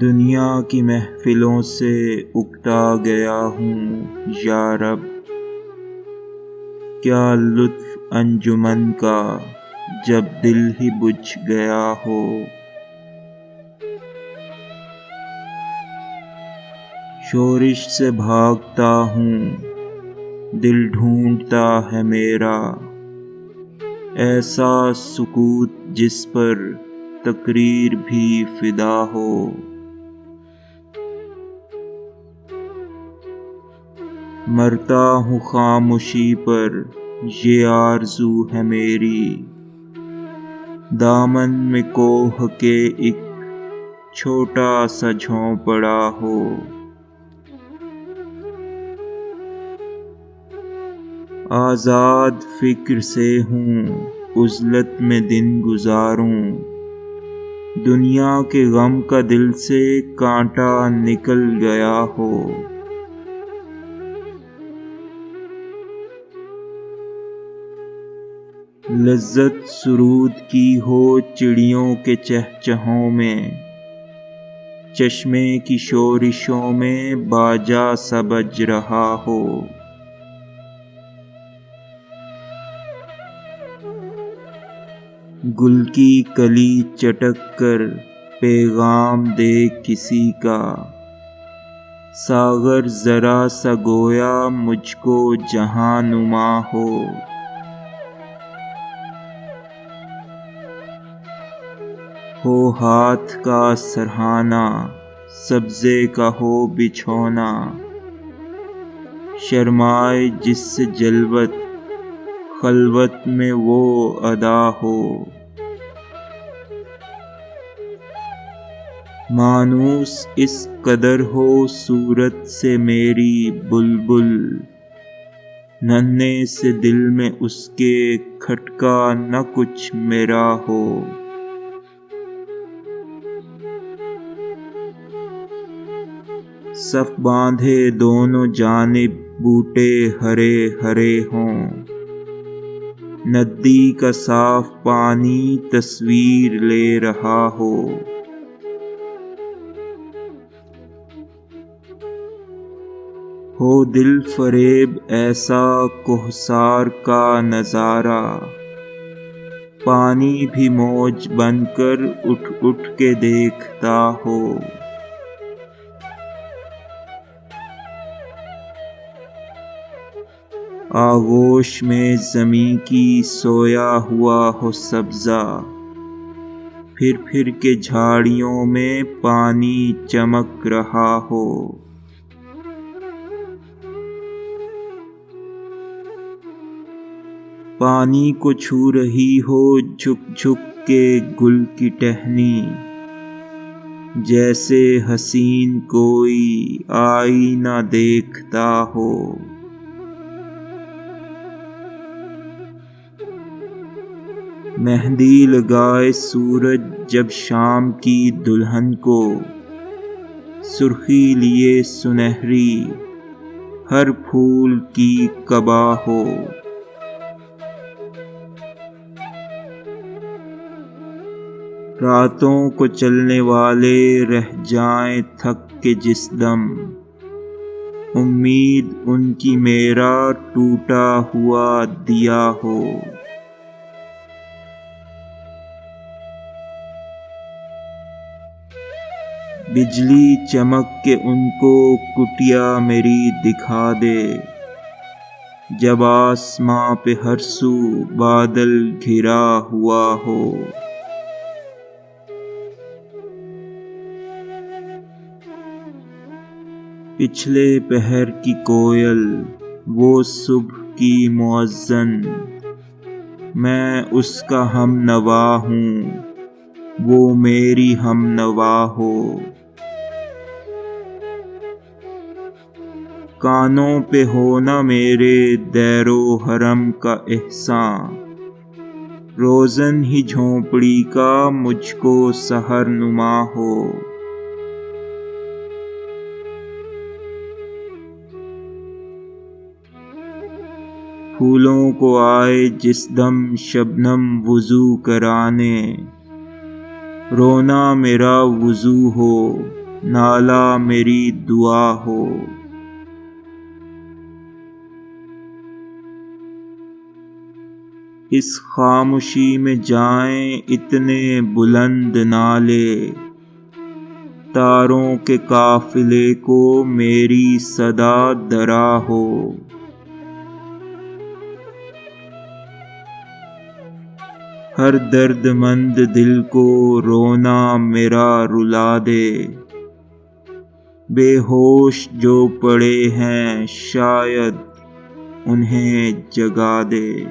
دنیا کی محفلوں سے اکتا گیا ہوں یا رب، کیا لطف انجمن کا جب دل ہی بجھ گیا ہو۔ شورش سے بھاگتا ہوں، دل ڈھونڈتا ہے میرا، ایسا سکوت جس پر تقریر بھی فدا ہو۔ مرتا ہوں خاموشی پر، یہ آرزو ہے میری، دامن میں کوہ کے ایک چھوٹا سا جھونپڑا ہو۔ آزاد فکر سے ہوں، عزلت میں دن گزاروں، دنیا کے غم کا دل سے کانٹا نکل گیا ہو۔ لذت سرود کی ہو چڑیوں کے چہچہوں میں، چشمے کی شورشوں میں باجا سا بج رہا ہو۔ گل کی کلی چٹک کر پیغام دے کسی کا، ساغر ذرا سا گویا مجھ کو جہاں نما ہو۔ ہو ہاتھ کا سرہانا، سبزے کا ہو بچھونا، شرمائے جس سے جلوت خلوت میں وہ ادا ہو۔ مانوس اس قدر ہو صورت سے میری بلبل، ننھے سے دل میں اس کے کھٹکا نہ کچھ میرا ہو۔ صف باندھے دونوں جانب بوٹے ہرے ہرے ہوں، ندی کا صاف پانی تصویر لے رہا ہو۔ ہو دل فریب ایسا کوہسار کا نظارہ، پانی بھی موج بن کر اٹھ اٹھ کے دیکھتا ہو۔ آغوش میں زمیں کی سویا ہوا ہو سبزہ، پھر پھر کے جھاڑیوں میں پانی چمک رہا ہو۔ پانی کو چھو رہی ہو جھک جھک کے گل کی ٹہنی، جیسے حسین کوئی آئینہ دیکھتا ہو۔ مہندی لگائے سورج جب شام کی دلہن کو، سرخی لیے سنہری ہر پھول کی قبا ہو۔ راتوں کو چلنے والے رہ جائیں تھک کے جس دم، امید ان کی میرا ٹوٹا ہوا دیا ہو۔ بجلی چمک کے ان کو کٹیا میری دکھا دے، جب آسماں پہ ہر سو بادل گھرا ہوا ہو۔ پچھلے پہر کی کوئل وہ صبح کی مؤذن، میں اس کا ہم نوا ہوں وہ میری ہم نوا ہو۔ کانوں پہ ہونا میرے دیر و حرم کا احسان، روزن ہی جھونپڑی کا مجھ کو سحر نما ہو۔ پھولوں کو آئے جس دم شبنم وضو کرانے، رونا میرا وضو ہو نالہ میری دعا ہو۔ اس خاموشی میں جائیں اتنے بلند نالے، تاروں کے قافلے کو میری صدا درا ہو۔ ہر درد مند دل کو رونا میرا رلا دے، بے ہوش جو پڑے ہیں شاید انہیں جگا دے۔